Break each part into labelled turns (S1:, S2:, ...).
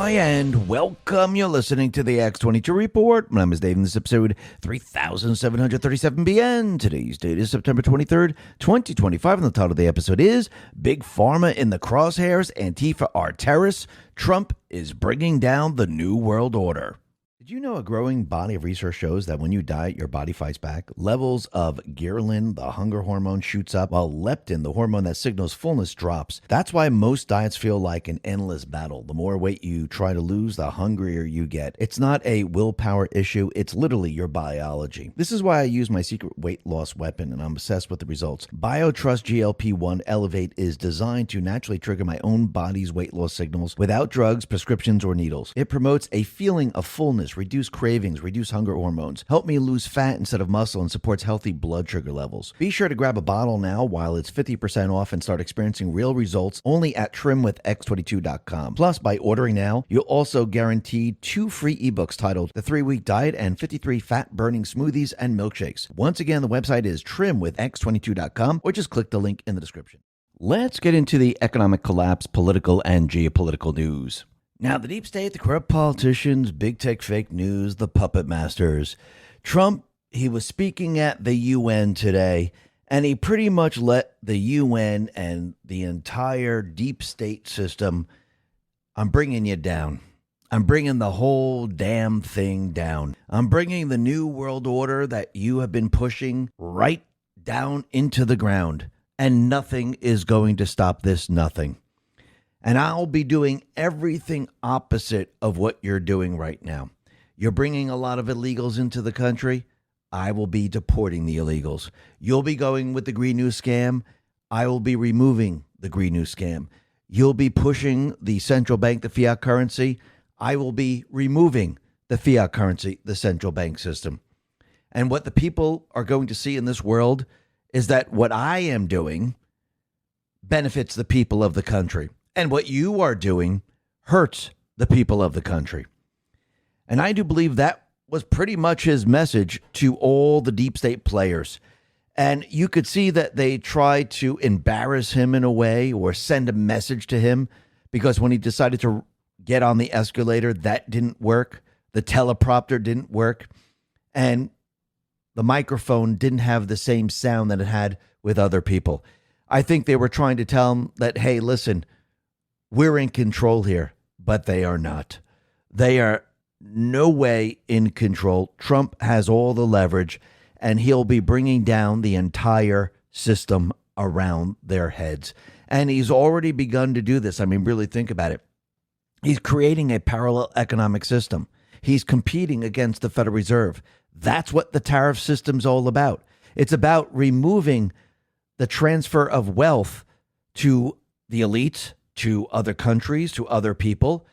S1: Hi, and welcome. You're listening to the X22 Report. My name is Dave, and this is episode 3737 BN. Today's date is September 23rd, 2025, and the title of the episode is Big Pharma in the Crosshairs, Antifa are terrorists, Trump is bringing down the New World Order. Did you know a growing body of research shows that when you diet, your body fights back? Levels of ghrelin, the hunger hormone, shoots up, while leptin, the hormone that signals fullness, drops. That's why most diets feel like an endless battle. The more weight you try to lose, the hungrier you get. It's not a willpower issue. It's literally your biology. This is why I use my secret weight loss weapon, and I'm obsessed with the results. BioTrust GLP-1 Elevate is designed to naturally trigger my own body's weight loss signals without drugs, prescriptions, or needles. It promotes a feeling of fullness, reduce cravings, reduce hunger hormones, help me lose fat instead of muscle, and supports healthy blood sugar levels. Be sure to grab a bottle now while it's 50% off and start experiencing real results only at trimwithx22.com. Plus, by ordering now, you'll also guarantee 2 free ebooks titled The 3-Week Diet and 53 Fat-Burning Smoothies and Milkshakes. Once again, the website is trimwithx22.com, or just click the link in the description. Let's get into the economic collapse, political and geopolitical news. Now, the deep state, the corrupt politicians, big tech fake news, the puppet masters. Trump, he was speaking at the UN today, and he pretty much let the UN and the entire deep state system, I'm bringing you down. I'm bringing the whole damn thing down. I'm bringing the new world order that you have been pushing right down into the ground, and nothing is going to stop this, nothing. And I'll be doing everything opposite of what you're doing right now. You're bringing a lot of illegals into the country. I will be deporting the illegals. You'll be going with the Green New Scam. I will be removing the Green New Scam. You'll be pushing the central bank, the fiat currency. I will be removing the fiat currency, the central bank system. And what the people are going to see in this world is that what I am doing benefits the people of the country. And what you are doing hurts the people of the country. And I do believe that was pretty much his message to all the deep state players. And you could see that they tried to embarrass him in a way or send a message to him, because when he decided to get on the escalator, that didn't work. The teleprompter didn't work. And the microphone didn't have the same sound that it had with other people. I think they were trying to tell him that, hey, listen, we're in control here, but they are not. They are no way in control. Trump has all the leverage, and he'll be bringing down the entire system around their heads. And he's already begun to do this. I mean, really think about it. He's creating a parallel economic system. He's competing against the Federal Reserve. That's what the tariff system's all about. It's about removing the transfer of wealth to the elites, to other countries, to other people.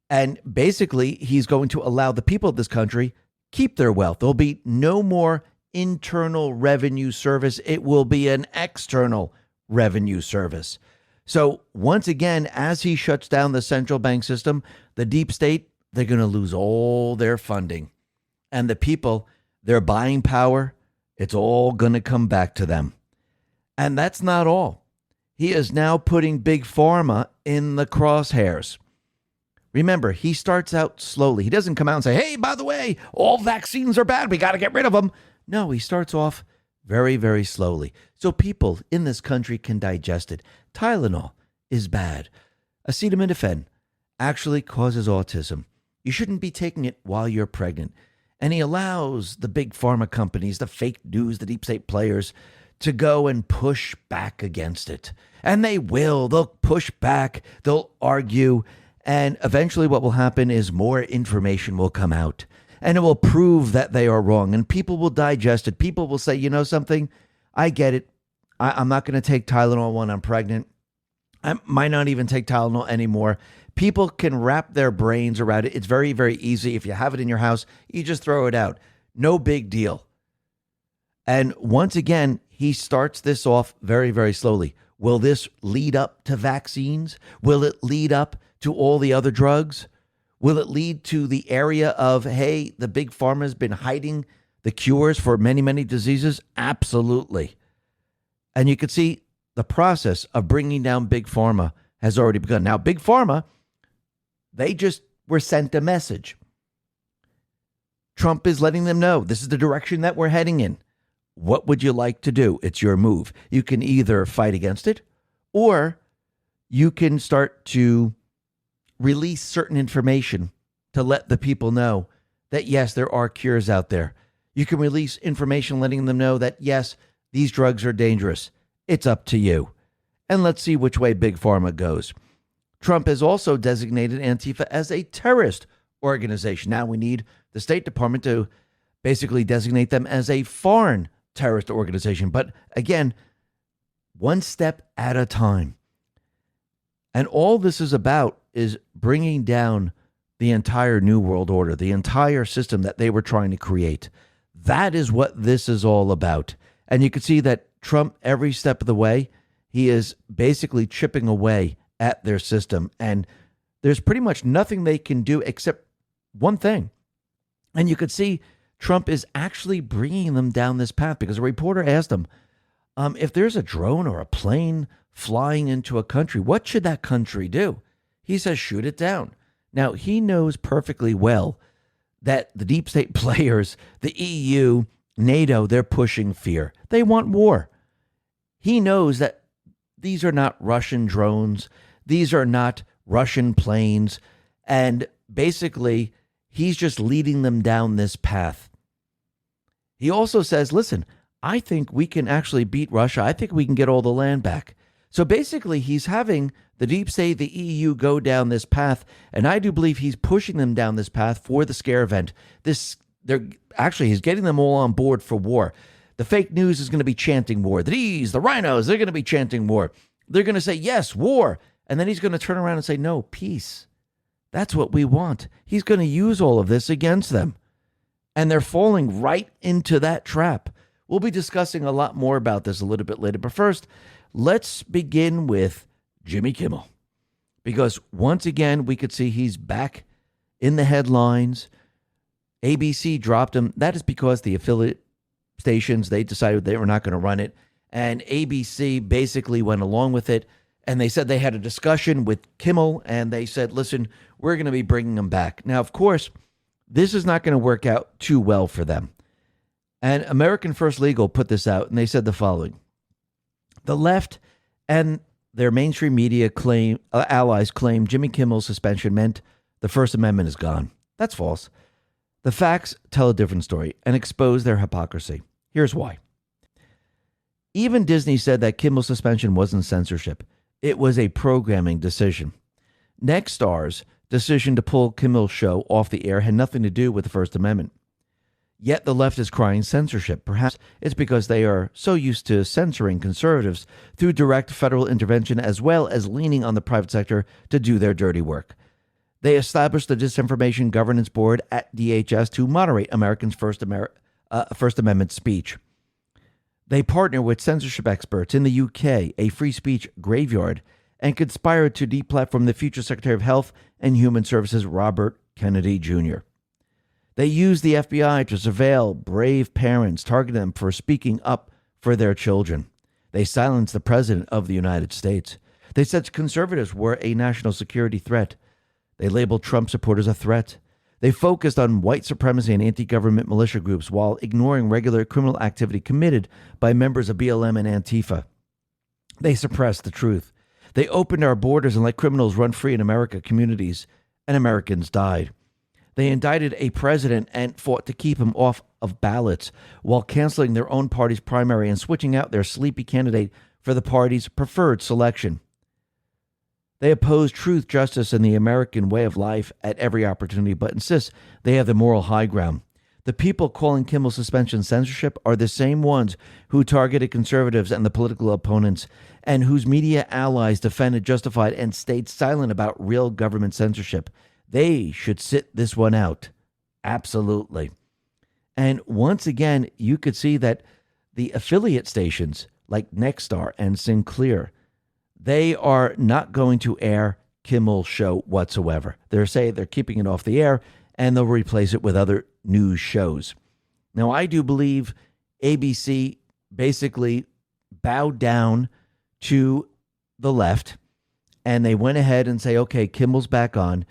S1: And basically, he's going to allow the people of this country keep their wealth. There'll be no more internal revenue service. It will be an external revenue service. So once again, as he shuts down the central bank system, the deep state, they're going to lose all their funding. And the people, their buying power, it's all going to come back to them. And that's not all. He is now putting Big Pharma in the crosshairs. Remember, he starts out slowly. He doesn't come out and say, hey, by the way, all vaccines are bad. We got to get rid of them. No, he starts off very, very slowly. So people in this country can digest it. Tylenol is bad. Acetaminophen actually causes autism. You shouldn't be taking it while you're pregnant. And he allows the big pharma companies, the fake news, the deep state players to go and push back against it. And they will. They'll push back. They'll argue. And eventually what will happen is more information will come out. And it will prove that they are wrong. And people will digest it. People will say, you know something? I get it. I'm not going to take Tylenol when I'm pregnant. I might not even take Tylenol anymore. People can wrap their brains around it. It's very, very easy. If you have it in your house, you just throw it out. No big deal. And once again, he starts this off very, very slowly. Will this lead up to vaccines? Will it lead up to all the other drugs? Will it lead to the area of, hey, the big pharma has been hiding the cures for many, many diseases? Absolutely. And you can see the process of bringing down big pharma has already begun. Now, big pharma, they just were sent a message. Trump is letting them know this is the direction that we're heading in. What would you like to do? It's your move. You can either fight against it, or you can start to release certain information to let the people know that, yes, there are cures out there. You can release information letting them know that, yes, these drugs are dangerous. It's up to you. And let's see which way Big Pharma goes. Trump has also designated Antifa as a terrorist organization. Now we need the State Department to basically designate them as a foreign terrorist organization. But again, one step at a time. And all this is about is bringing down the entire New World Order, the entire system that they were trying to create. That is what this is all about. And you can see that Trump, every step of the way, he is basically chipping away at their system. And there's pretty much nothing they can do except one thing. And you could see Trump is actually bringing them down this path, because a reporter asked him, if there's a drone or a plane flying into a country, what should that country do? He says, shoot it down. Now, he knows perfectly well that the deep state players, the EU, NATO, they're pushing fear. They want war. He knows that these are not Russian drones. These are not Russian planes. And basically, he's just leading them down this path. He also says, listen, I think we can actually beat Russia. I think we can get all the land back. So basically, he's having the deep state, the EU, go down this path. And I do believe he's pushing them down this path for the scare event. He's getting them all on board for war. The fake news is going to be chanting war. The rhinos, they're going to be chanting war. They're going to say, yes, war. And then he's going to turn around and say, no, peace. That's what we want. He's going to use all of this against them. And they're falling right into that trap. We'll be discussing a lot more about this a little bit later. But first, let's begin with Jimmy Kimmel. Because once again, we could see he's back in the headlines. ABC dropped him. That is because the affiliate stations, they decided they were not going to run it. And ABC basically went along with it. And they said they had a discussion with Kimmel. And they said, listen, we're going to be bringing him back. Now, of course, this is not going to work out too well for them. And American First Legal put this out, and they said the following. The left and their mainstream media allies claim Jimmy Kimmel's suspension meant the First Amendment is gone. That's false. The facts tell a different story and expose their hypocrisy. Here's why. Even Disney said that Kimmel's suspension wasn't censorship. It was a programming decision. Nextstar's decision to pull Kimmel's show off the air had nothing to do with the First Amendment. Yet the left is crying censorship. Perhaps it's because they are so used to censoring conservatives through direct federal intervention, as well as leaning on the private sector to do their dirty work. They established the Disinformation Governance Board at DHS to moderate Americans' First Amendment speech. They partner with censorship experts in the UK, a free speech graveyard, and conspired to deplatform the future Secretary of Health and Human Services, Robert Kennedy Jr. They used the FBI to surveil brave parents, targeting them for speaking up for their children. They silenced the President of the United States. They said conservatives were a national security threat. They labeled Trump supporters a threat. They focused on white supremacy and anti-government militia groups while ignoring regular criminal activity committed by members of BLM and Antifa. They suppressed the truth. They opened our borders and let criminals run free in American communities, and Americans died. They indicted a president and fought to keep him off of ballots while canceling their own party's primary and switching out their sleepy candidate for the party's preferred selection. They oppose truth, justice, and the American way of life at every opportunity, but insist they have the moral high ground. The people calling Kimmel's suspension censorship are the same ones who targeted conservatives and the political opponents, and whose media allies defended, justified, and stayed silent about real government censorship. They should sit this one out. Absolutely. And once again, you could see that the affiliate stations like Nexstar and Sinclair, they are not going to air Kimmel's show whatsoever. They're saying they're keeping it off the air, and they'll replace it with other news shows. Now, I do believe ABC basically bowed down to the left, and they went ahead and say, okay, Kimmel's back on.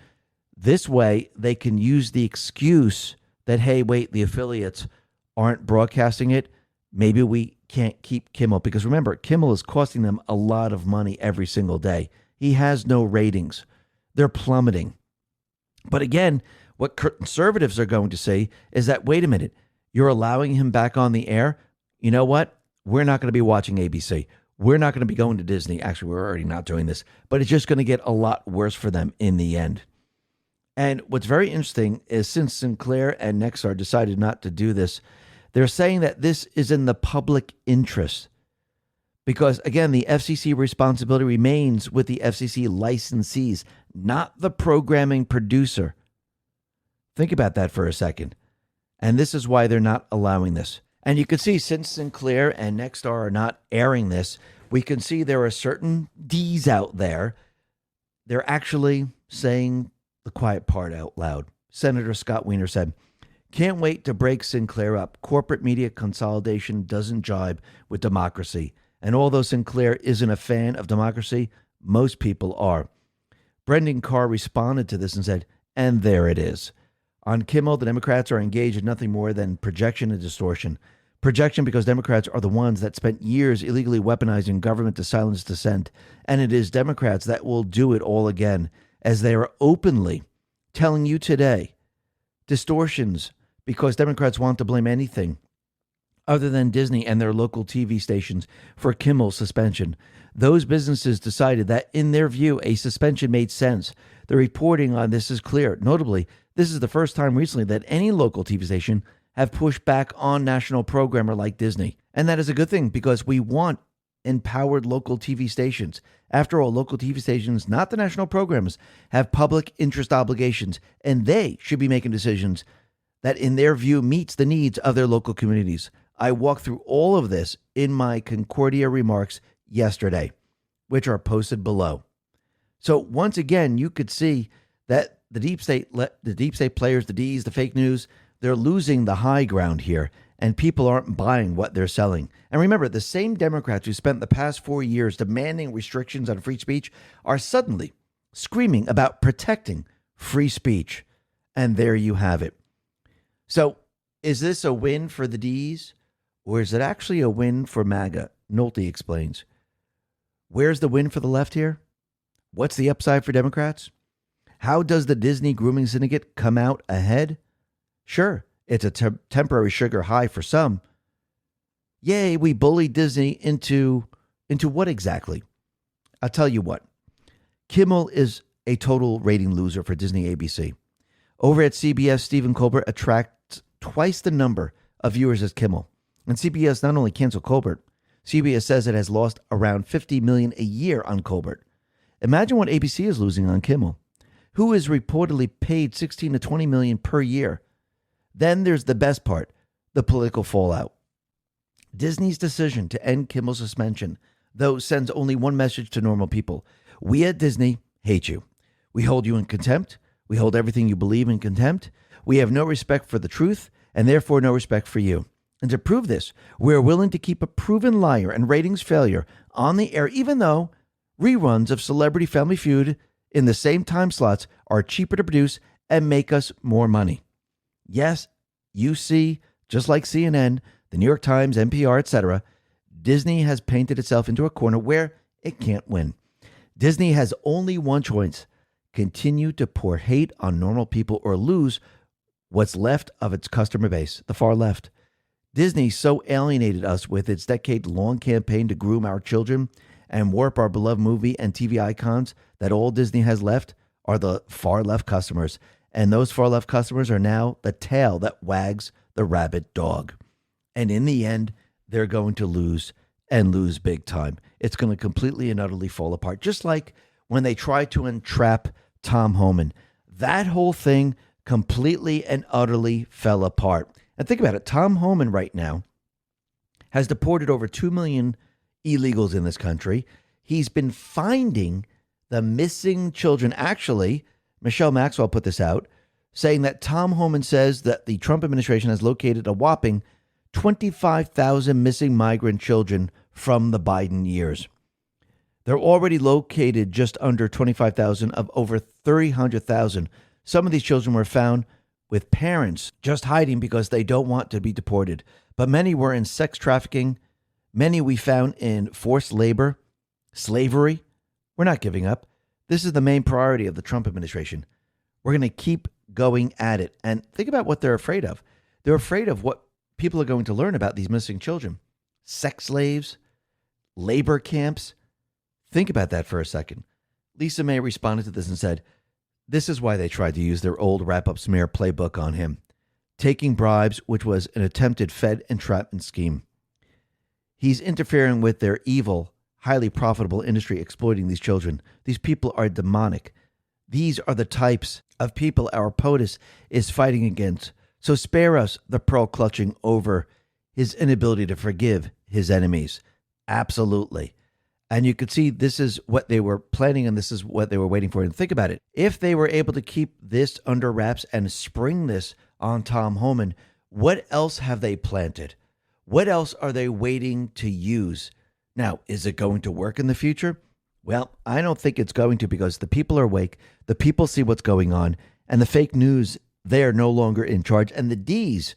S1: This way, they can use the excuse that, hey, wait, the affiliates aren't broadcasting it. Maybe we can't keep Kimmel. Because remember, Kimmel is costing them a lot of money every single day. He has no ratings. They're plummeting. But again, what conservatives are going to say is that, wait a minute, you're allowing him back on the air? You know what? We're not going to be watching ABC. We're not going to be going to Disney. Actually, we're already not doing this. But it's just going to get a lot worse for them in the end. And what's very interesting is since Sinclair and Nexstar decided not to do this, they're saying that this is in the public interest. Because, again, the FCC responsibility remains with the FCC licensees, not the programming producer. Think about that for a second. And this is why they're not allowing this. And you can see since Sinclair and Nexstar are not airing this, we can see there are certain Ds out there. They're actually saying the quiet part out loud. Senator Scott Wiener said, "Can't wait to break Sinclair up. Corporate media consolidation doesn't jibe with democracy. And although Sinclair isn't a fan of democracy, most people are." Brendan Carr responded to this and said, "And there it is." On Kimmel, the Democrats are engaged in nothing more than projection and distortion. Projection because Democrats are the ones that spent years illegally weaponizing government to silence dissent. And it is Democrats that will do it all again, as they are openly telling you today. Distortions because Democrats want to blame anything other than Disney and their local TV stations for Kimmel's suspension. Those businesses decided that, in their view, a suspension made sense. The reporting on this is clear. Notably, this is the first time recently that any local TV station have pushed back on national programmer like Disney. And that is a good thing because we want empowered local TV stations. After all, local TV stations, not the national programmers, have public interest obligations, and they should be making decisions that, in their view, meets the needs of their local communities. I walked through all of this in my Concordia remarks yesterday, which are posted below. So once again, you could see that the deep state players, the Ds, the fake news, they're losing the high ground here, and people aren't buying what they're selling. And remember, the same Democrats who spent the past 4 years demanding restrictions on free speech are suddenly screaming about protecting free speech. And there you have it. So is this a win for the Ds, or is it actually a win for MAGA? Nolte explains. Where's the win for the left here? What's the upside for Democrats? How does the Disney grooming syndicate come out ahead? Sure, it's a temporary sugar high for some. Yay, we bullied Disney into what exactly? I'll tell you what. Kimmel is a total rating loser for Disney ABC. Over at CBS, Stephen Colbert attracts twice the number of viewers as Kimmel. And CBS not only canceled Colbert, CBS says it has lost around $50 million a year on Colbert. Imagine what ABC is losing on Kimmel, who is reportedly paid $16 to $20 million per year. Then there's the best part, the political fallout. Disney's decision to end Kimmel's suspension, though, sends only one message to normal people. We at Disney hate you. We hold you in contempt. We hold everything you believe in contempt. We have no respect for the truth, and therefore no respect for you. And to prove this, we're willing to keep a proven liar and ratings failure on the air, even though reruns of Celebrity Family Feud in the same time slots are cheaper to produce and make us more money. Yes, you see, just like CNN, the New York Times, NPR, etc., Disney has painted itself into a corner where it can't win. Disney has only one choice: continue to pour hate on normal people or lose what's left of its customer base, the far left. Disney so alienated us with its decade-long campaign to groom our children and warp our beloved movie and TV icons that all Disney has left are the far left customers. And those far left customers are now the tail that wags the rabid dog. And in the end, they're going to lose, and lose big time. It's going to completely and utterly fall apart. Just like when they tried to entrap Tom Homan. That whole thing completely and utterly fell apart. And think about it. Tom Homan right now has deported over 2 million illegals in this country. He's been finding the missing children. Actually, Michelle Maxwell put this out, saying that Tom Homan says that the Trump administration has located a whopping 25,000 missing migrant children from the Biden years. They're already located just under 25,000 of over 300,000. Some of these children were found with parents just hiding because they don't want to be deported. But many were in sex trafficking. Many we found in forced labor, slavery. We're not giving up. This is the main priority of the Trump administration. We're going to keep going at it. And think about what they're afraid of. They're afraid of what people are going to learn about these missing children. Sex slaves, labor camps. Think about that for a second. Lisa May responded to this and said, this is why they tried to use their old wrap-up smear playbook on him. Taking bribes, which was an attempted Fed entrapment scheme. He's interfering with their evil, highly profitable industry exploiting these children. These people are demonic. These are the types of people our POTUS is fighting against. So spare us the pearl clutching over his inability to forgive his enemies. Absolutely. And you could see this is what they were planning and this is what they were waiting for. And think about it. If they were able to keep this under wraps and spring this on Tom Homan, what else have they planted? What else are they waiting to use? Now, is it going to work in the future? Well, I don't think it's going to, because the people are awake. The people see what's going on, and the fake news, they're no longer in charge. And the D's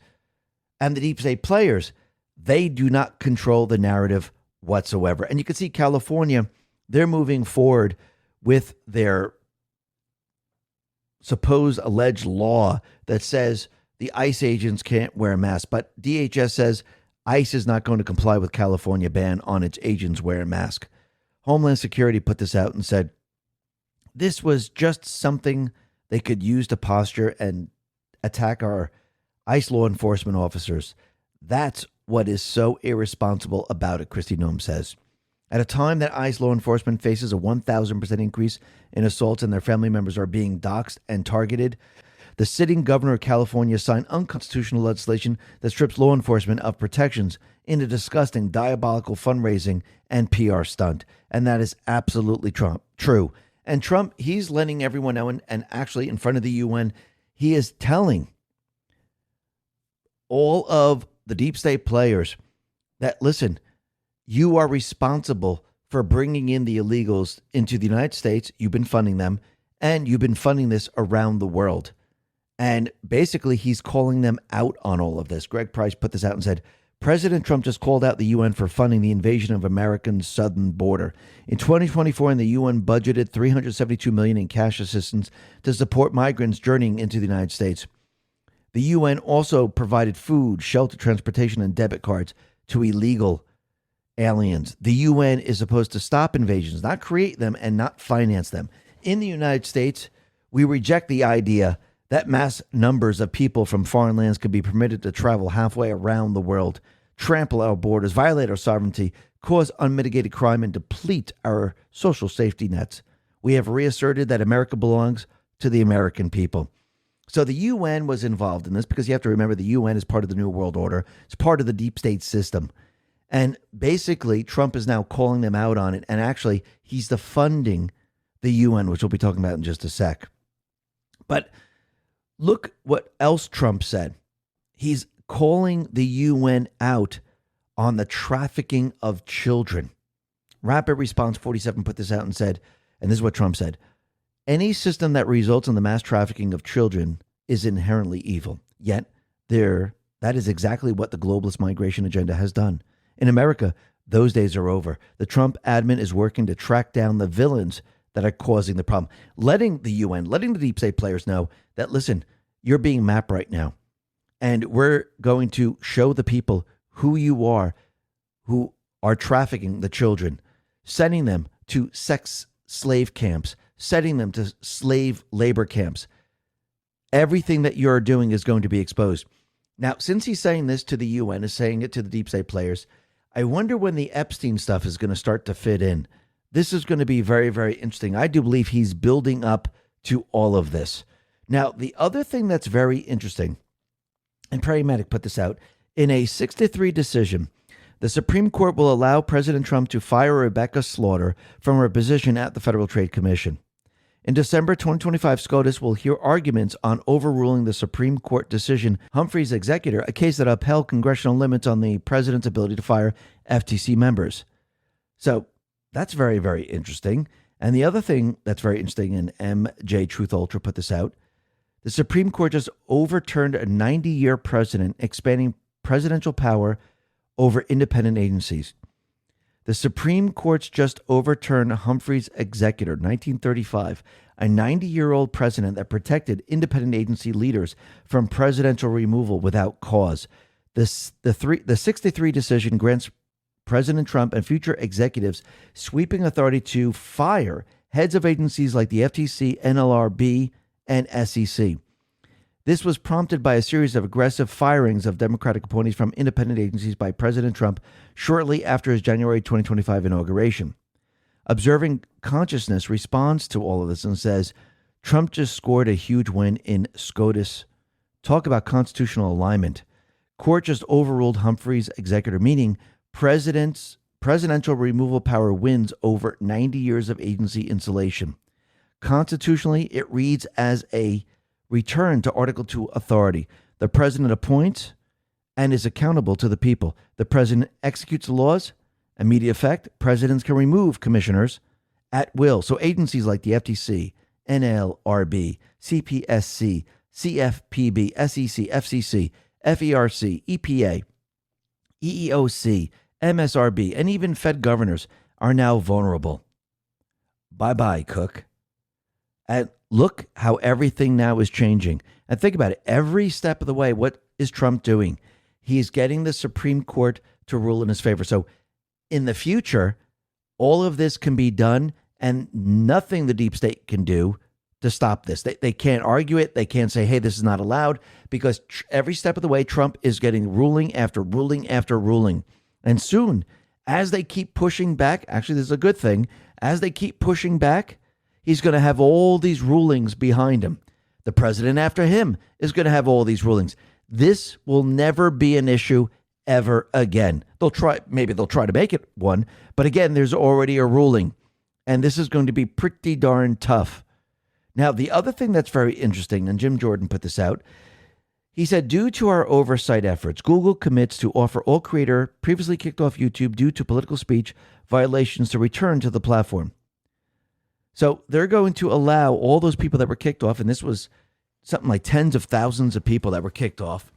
S1: and the deep state players, they do not control the narrative whatsoever. And you can see California, they're moving forward with their supposed alleged law that says the ICE agents can't wear masks. But DHS says ICE is not going to comply with California ban on its agents wearing masks. Homeland Security put this out and said this was just something they could use to posture and attack our ICE law enforcement officers. That's what is so irresponsible about it, Kristi Noem says. At a time that ICE law enforcement faces a 1,000% increase in assaults and their family members are being doxxed and targeted, the sitting governor of California signed unconstitutional legislation that strips law enforcement of protections in a disgusting, diabolical fundraising and PR stunt. And that is absolutely true. And Trump, he's letting everyone know, and actually in front of the UN, he is telling all of the deep state players that, listen, you are responsible for bringing in the illegals into the United States. You've been funding them, and you've been funding this around the world. And basically, he's calling them out on all of this. Greg Price put this out and said, President Trump just called out the UN for funding the invasion of America's southern border. In 2024, the UN budgeted $372 million in cash assistance to support migrants journeying into the United States. The UN also provided food, shelter, transportation, and debit cards to illegal aliens. The UN is supposed to stop invasions, not create them and not finance them. In the United States, we reject the idea that mass numbers of people from foreign lands could be permitted to travel halfway around the world, trample our borders, violate our sovereignty, cause unmitigated crime, and deplete our social safety nets. We have reasserted that America belongs to the American people. So the UN was involved in this because you have to remember the UN is part of the New World Order. It's part of the deep state system. And basically, Trump is now calling them out on it. And actually, he's defunding the UN, which we'll be talking about in just a sec. But look what else Trump said. He's calling the UN out on the trafficking of children. Rapid Response 47 put this out and said, and this is what Trump said, any system that results in the mass trafficking of children is inherently evil. Yet, that is exactly what the globalist migration agenda has done. In America, those days are over. The Trump admin is working to track down the villains that are causing the problem. Letting the UN, letting the deep state players know that, listen, you're being mapped right now. And we're going to show the people who you are, who are trafficking the children, sending them to sex slave camps, sending them to slave labor camps. Everything that you're doing is going to be exposed. Now, since he's saying this to the UN, is saying it to the deep state players, I wonder when the Epstein stuff is going to start to fit in. This is going to be very, very interesting. I do believe he's building up to all of this. Now, the other thing that's very interesting, and Pragmatic put this out, in a 6-3 decision, the Supreme Court will allow President Trump to fire Rebecca Slaughter from her position at the Federal Trade Commission. In December 2025, SCOTUS will hear arguments on overruling the Supreme Court decision Humphrey's Executor, a case that upheld congressional limits on the president's ability to fire FTC members. So that's very, very interesting. And the other thing that's very interesting, and MJ Truth Ultra put this out, The Supreme Court just overturned a 90-year precedent expanding presidential power over independent agencies. The Supreme Court's just overturned Humphrey's executor, 1935, a 90-year-old precedent that protected independent agency leaders from presidential removal without cause. The 63 decision grants President Trump and future executives sweeping authority to fire heads of agencies like the FTC, NLRB, and SEC. This was prompted by a series of aggressive firings of Democratic appointees from independent agencies by President Trump shortly after his January 2025 inauguration. Observing Consciousness responds to all of this and says, Trump just scored a huge win in SCOTUS. Talk about constitutional alignment. Court just overruled Humphrey's executor, meaning presidential removal power wins over 90 years of agency insulation. Constitutionally, it reads as a return to Article 2 authority. The president appoints and is accountable to the people. The president executes the laws. Immediate effect, presidents can remove commissioners at will. So agencies like the FTC, NLRB, CPSC, CFPB, SEC, FCC, FERC, EPA, EEOC, MSRB, and even Fed governors are now vulnerable. Bye-bye, Cook. And look how everything now is changing. And think about it. Every step of the way, what is Trump doing? He's getting the Supreme Court to rule in his favor. So in the future, all of this can be done, and nothing the deep state can do to stop this. They can't argue it. They can't say, hey, this is not allowed, because every step of the way, Trump is getting ruling after ruling after ruling. And soon, as they keep pushing back, actually, this is a good thing, as they keep pushing back, he's going to have all these rulings behind him. The president after him is going to have all these rulings. This will never be an issue ever again. Maybe they'll try to make it one, but again, there's already a ruling, and this is going to be pretty darn tough. Now, the other thing that's very interesting, and Jim Jordan put this out, he said, due to our oversight efforts, Google commits to offer all creator previously kicked off YouTube due to political speech violations to return to the platform. So they're going to allow all those people that were kicked off, and this was something like tens of thousands of people that were kicked off.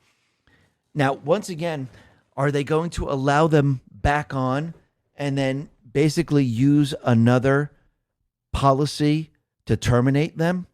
S1: Now, once again, are they going to allow them back on and then basically use another policy to terminate them?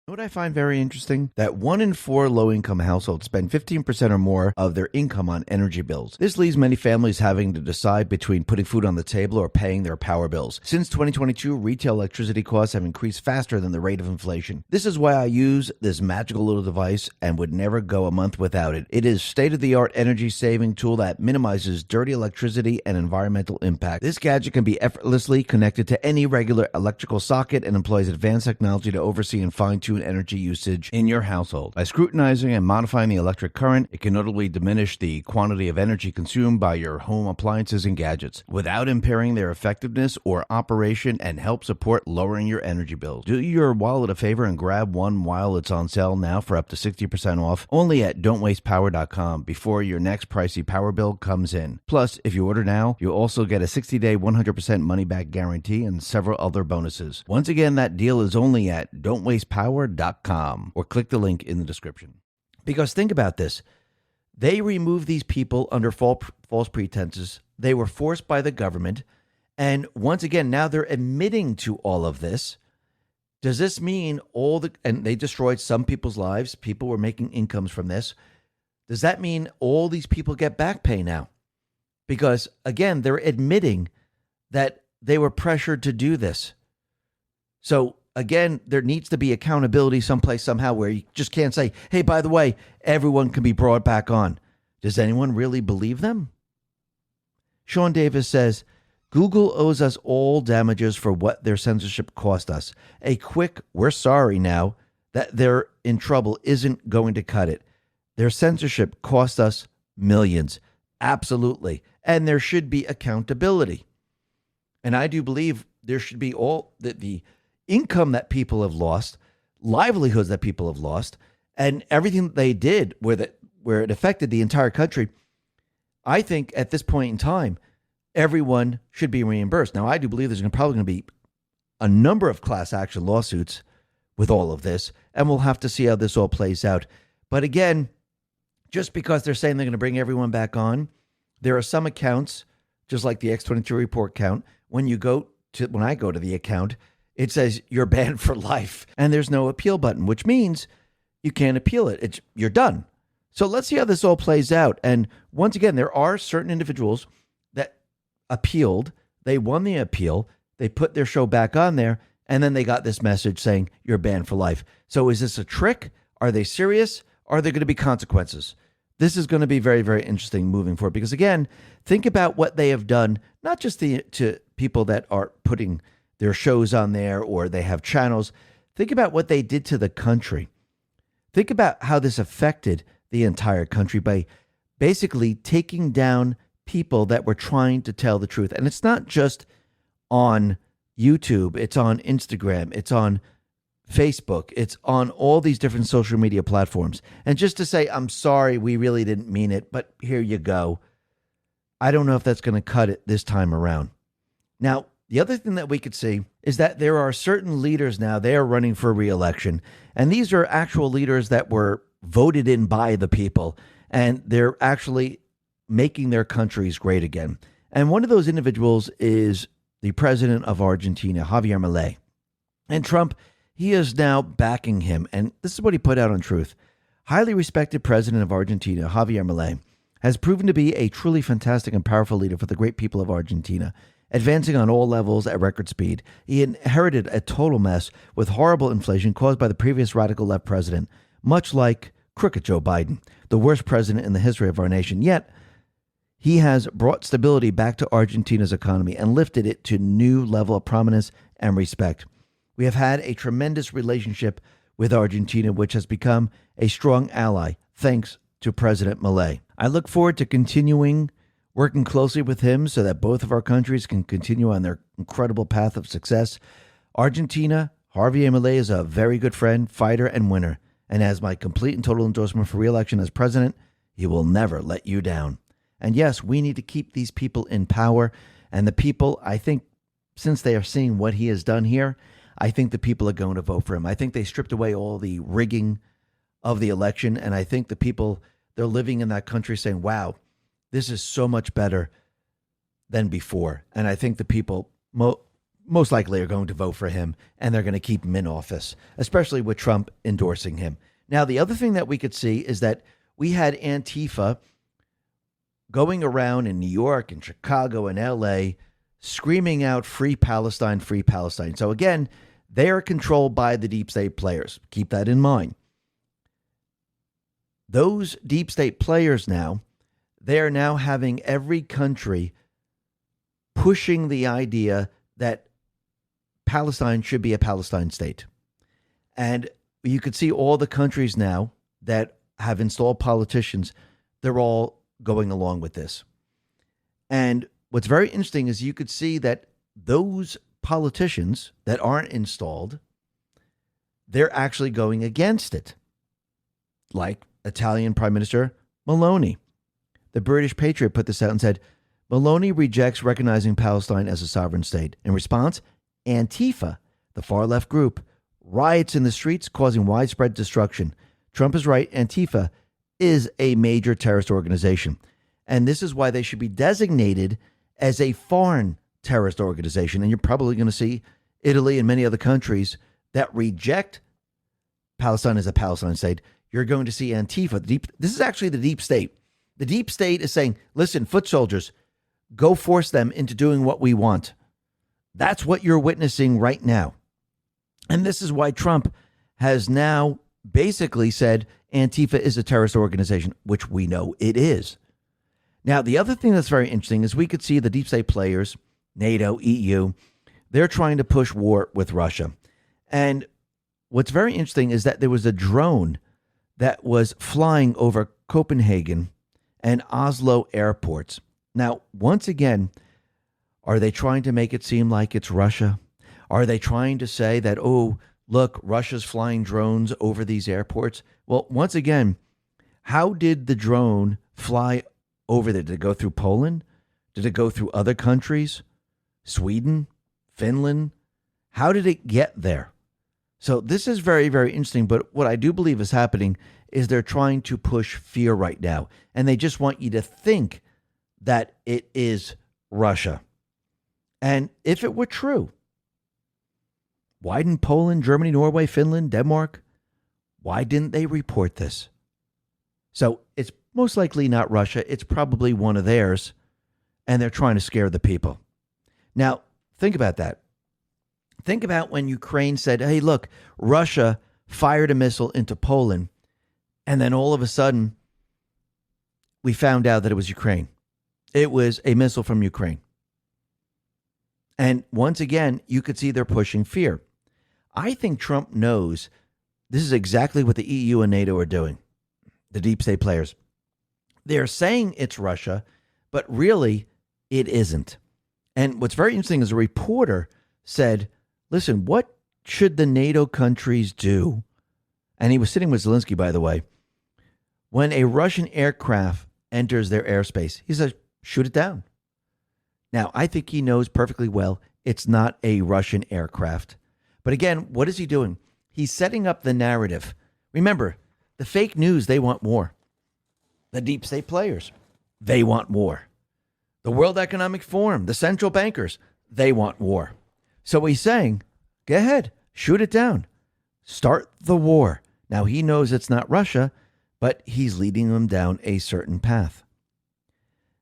S1: You know what I find very interesting? That 1 in 4 low-income households spend 15% or more of their income on energy bills. This leaves many families having to decide between putting food on the table or paying their power bills. Since 2022, retail electricity costs have increased faster than the rate of inflation. This is why I use this magical little device and would never go a month without it. It is state-of-the-art energy-saving tool that minimizes dirty electricity and environmental impact. This gadget can be effortlessly connected to any regular electrical socket and employs advanced technology to oversee and fine-tune energy usage in your household. By scrutinizing and modifying the electric current, it can notably diminish the quantity of energy consumed by your home appliances and gadgets without impairing their effectiveness or operation, and help support lowering your energy bills. Do your wallet a favor and grab one while it's on sale now for up to 60% off only at don'twastepower.com before your next pricey power bill comes in. Plus, if you order now, you'll also get a 60-day 100% money-back guarantee and several other bonuses. Once again, that deal is only at don'twastepower.com or click the link in the description. Because think about this. They removed these people under false pretenses. They were forced by the government. And once again, now they're admitting to all of this. Does this mean and they destroyed some people's lives? People were making incomes from this. Does that mean all these people get back pay now? Because again, they're admitting that they were pressured to do this. So again, there needs to be accountability someplace, somehow, where you just can't say, hey, by the way, everyone can be brought back on. Does anyone really believe them? Sean Davis says, Google owes us all damages for what their censorship cost us. A quick, we're sorry now that they're in trouble isn't going to cut it. Their censorship cost us millions. Absolutely. And there should be accountability. And I do believe there should be all the income that people have lost, livelihoods that people have lost, and everything that they did where it affected the entire country. I think at this point in time, everyone should be reimbursed. Now, I do believe there's probably going to be a number of class action lawsuits with all of this, and we'll have to see how this all plays out. But again, just because they're saying they're going to bring everyone back on, there are some accounts, just like the X22 report count, when I go to the account, it says you're banned for life, and there's no appeal button, which means you can't appeal it. You're done. So let's see how this all plays out. And once again, there are certain individuals that appealed. They won the appeal. They put their show back on there, and then they got this message saying you're banned for life. So is this a trick? Are they serious? Are there going to be consequences? This is going to be very, very interesting moving forward. Because again, think about what they have done, not just to people that are putting their shows on there or they have channels. Think about what they did to the country. Think about how this affected the entire country by basically taking down people that were trying to tell the truth. And it's not just on YouTube. It's on Instagram. It's on Facebook. It's on all these different social media platforms. And just to say, I'm sorry, we really didn't mean it, but here you go. I don't know if that's going to cut it this time around. Now, the other thing that we could see is that there are certain leaders now, they are running for re-election. And these are actual leaders that were voted in by the people. And they're actually making their countries great again. And one of those individuals is the president of Argentina, Javier Milei. And Trump, he is now backing him. And this is what he put out on Truth. Highly respected president of Argentina, Javier Milei, has proven to be a truly fantastic and powerful leader for the great people of Argentina, advancing on all levels at record speed. He inherited a total mess with horrible inflation caused by the previous radical left president, much like crooked Joe Biden, the worst president in the history of our nation. Yet, he has brought stability back to Argentina's economy and lifted it to a new level of prominence and respect. We have had a tremendous relationship with Argentina, which has become a strong ally, thanks to President Milei. I look forward to continuing working closely with him so that both of our countries can continue on their incredible path of success. Argentina, Javier Milei is a very good friend, fighter, and winner, and has my complete and total endorsement for re-election as president. He will never let you down. And yes, we need to keep these people in power. And the people, I think, since they are seeing what he has done here, I think the people are going to vote for him. I think they stripped away all the rigging of the election. And I think the people, they're living in that country saying, wow, this is so much better than before. And I think the people most likely are going to vote for him, and they're going to keep him in office, especially with Trump endorsing him. Now, the other thing that we could see is that we had Antifa going around in New York and Chicago and LA screaming out free Palestine, free Palestine. So again, they are controlled by the deep state players. Keep that in mind. Those deep state players now, they are now having every country pushing the idea that Palestine should be a Palestine state. And you could see all the countries now that have installed politicians, they're all going along with this. And what's very interesting is you could see that those politicians that aren't installed, they're actually going against it. Like Italian Prime Minister Meloni. The British Patriot put this out and said, Meloni rejects recognizing Palestine as a sovereign state. In response, Antifa, the far-left group, riots in the streets, causing widespread destruction. Trump is right. Antifa is a major terrorist organization. And this is why they should be designated as a foreign terrorist organization. And you're probably going to see Italy and many other countries that reject Palestine as a Palestine state. You're going to see Antifa. This is actually the deep state. The deep state is saying, listen, foot soldiers, go force them into doing what we want. That's what you're witnessing right now. And this is why Trump has now basically said Antifa is a terrorist organization, which we know it is. Now, the other thing that's very interesting is we could see the deep state players, NATO, EU, they're trying to push war with Russia. And what's very interesting is that there was a drone that was flying over Copenhagen and Oslo airports. Now, once again, are they trying to make it seem like it's Russia? Are they trying to say that, oh, look, Russia's flying drones over these airports? Well, once again, how did the drone fly over there? Did it go through Poland? Did it go through other countries? Sweden? Finland? How did it get there? So this is very, very interesting. But what I do believe is happening is they're trying to push fear right now. And they just want you to think that it is Russia. And if it were true, why didn't Poland, Germany, Norway, Finland, Denmark, why didn't they report this? So it's most likely not Russia. It's probably one of theirs. And they're trying to scare the people. Now, think about that. Think about when Ukraine said, hey, look, Russia fired a missile into Poland. And then all of a sudden, we found out that it was Ukraine. It was a missile from Ukraine. And once again, you could see they're pushing fear. I think Trump knows this is exactly what the EU and NATO are doing, the deep state players. They're saying it's Russia, but really it isn't. And what's very interesting is a reporter said, listen, what should the NATO countries do? And he was sitting with Zelensky, by the way. When a Russian aircraft enters their airspace, he says, shoot it down. Now, I think he knows perfectly well it's not a Russian aircraft. But again, what is he doing? He's setting up the narrative. Remember, the fake news, they want war. The deep state players, they want war. The World Economic Forum, the central bankers, they want war. So he's saying, go ahead, shoot it down. Start the war. Now, he knows it's not Russia, but he's leading them down a certain path.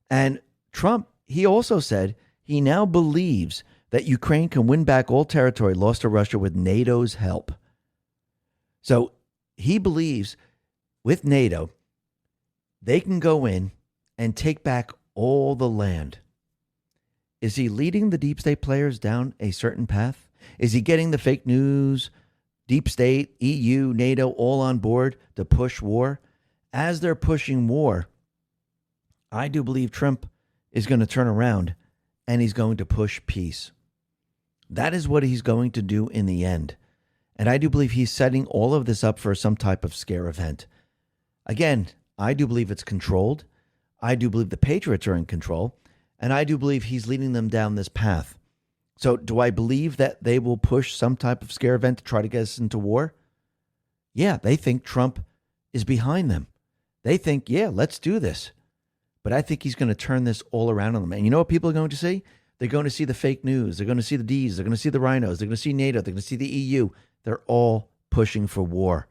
S1: And Trump, he also said he now believes that Ukraine can win back all territory lost to Russia with NATO's help. So he believes with NATO, they can go in and take back all the land. Is he leading the deep state players down a certain path? Is he getting the fake news, deep state, EU, NATO all on board to push war? As they're pushing war, I do believe Trump is going to turn around and he's going to push peace. That is what he's going to do in the end. And I do believe he's setting all of this up for some type of scare event. Again, I do believe it's controlled. I do believe the Patriots are in control. And I do believe he's leading them down this path. So do I believe that they will push some type of scare event to try to get us into war? Yeah, they think Trump is behind them. They think, yeah, let's do this. But I think he's going to turn this all around on them. And you know what people are going to see? They're going to see the fake news. They're going to see the Ds. They're going to see the rhinos. They're going to see NATO. They're going to see the EU. They're all pushing for war.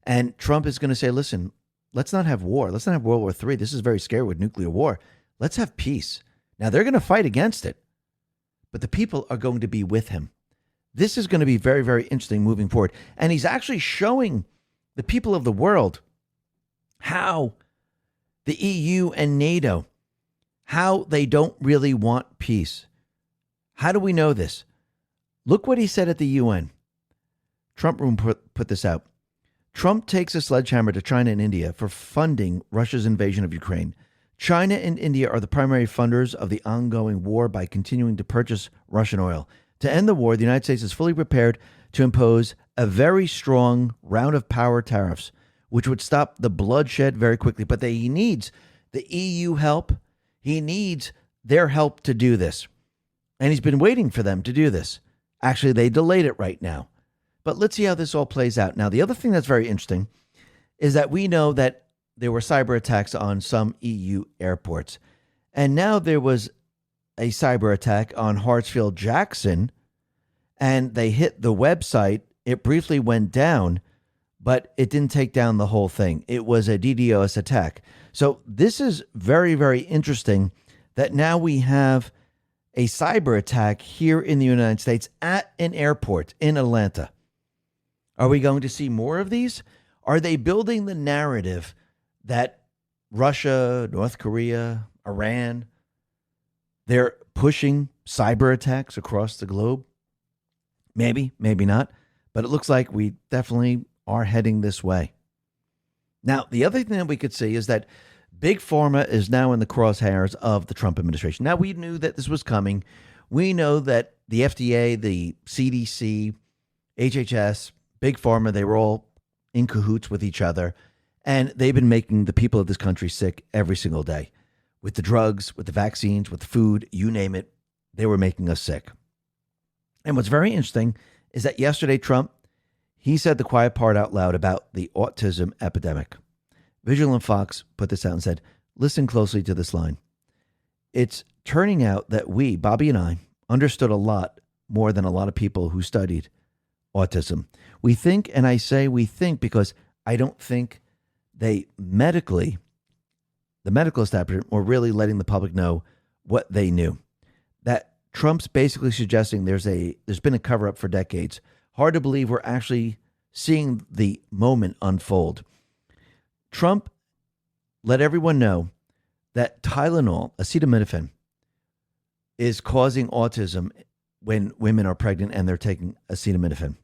S1: And Trump is going to say, listen, let's not have war. Let's not have World War III. This is very scary with nuclear war. Let's have peace. Now, they're going to fight against it, but the people are going to be with him. This is going to be very, very interesting moving forward. And he's actually showing the people of the world how the EU and NATO, how they don't really want peace. How do we know this? Look what he said at the UN. Trump Room put this out. Trump takes a sledgehammer to China and India for funding Russia's invasion of Ukraine. China and India are the primary funders of the ongoing war by continuing to purchase Russian oil. To end the war, the United States is fully prepared to impose a very strong round of power tariffs, which would stop the bloodshed very quickly. But he needs the EU help. He needs their help to do this. And he's been waiting for them to do this. Actually, they delayed it right now. But let's see how this all plays out. Now, the other thing that's very interesting is that we know that there were cyber attacks on some EU airports. And now there was a cyber attack on Hartsfield-Jackson, and they hit the website. It briefly went down, but it didn't take down the whole thing. It was a DDoS attack. So this is very, very interesting that now we have a cyber attack here in the United States at an airport in Atlanta. Are we going to see more of these? Are they building the narrative that Russia, North Korea, Iran, they're pushing cyber attacks across the globe? Maybe, maybe not. But it looks like we definitely are heading this way. Now, the other thing that we could see is that Big Pharma is now in the crosshairs of the Trump administration. Now, we knew that this was coming. We know that the FDA, the CDC, HHS, Big Pharma, they were all in cahoots with each other. And they've been making the people of this country sick every single day. With the drugs, with the vaccines, with the food, you name it, they were making us sick. And what's very interesting is that yesterday Trump, He said the quiet part out loud about the autism epidemic. Vigilant Fox put this out and said, listen closely to this line. It's turning out that we, Bobby and I, understood a lot more than a lot of people who studied autism. We think, and I say we think because I don't think the medical establishment were really letting the public know what they knew. That Trump's basically suggesting there's been a cover-up for decades. Hard to believe we're actually seeing the moment unfold. Trump let everyone know that Tylenol, acetaminophen, is causing autism when women are pregnant and they're taking acetaminophen.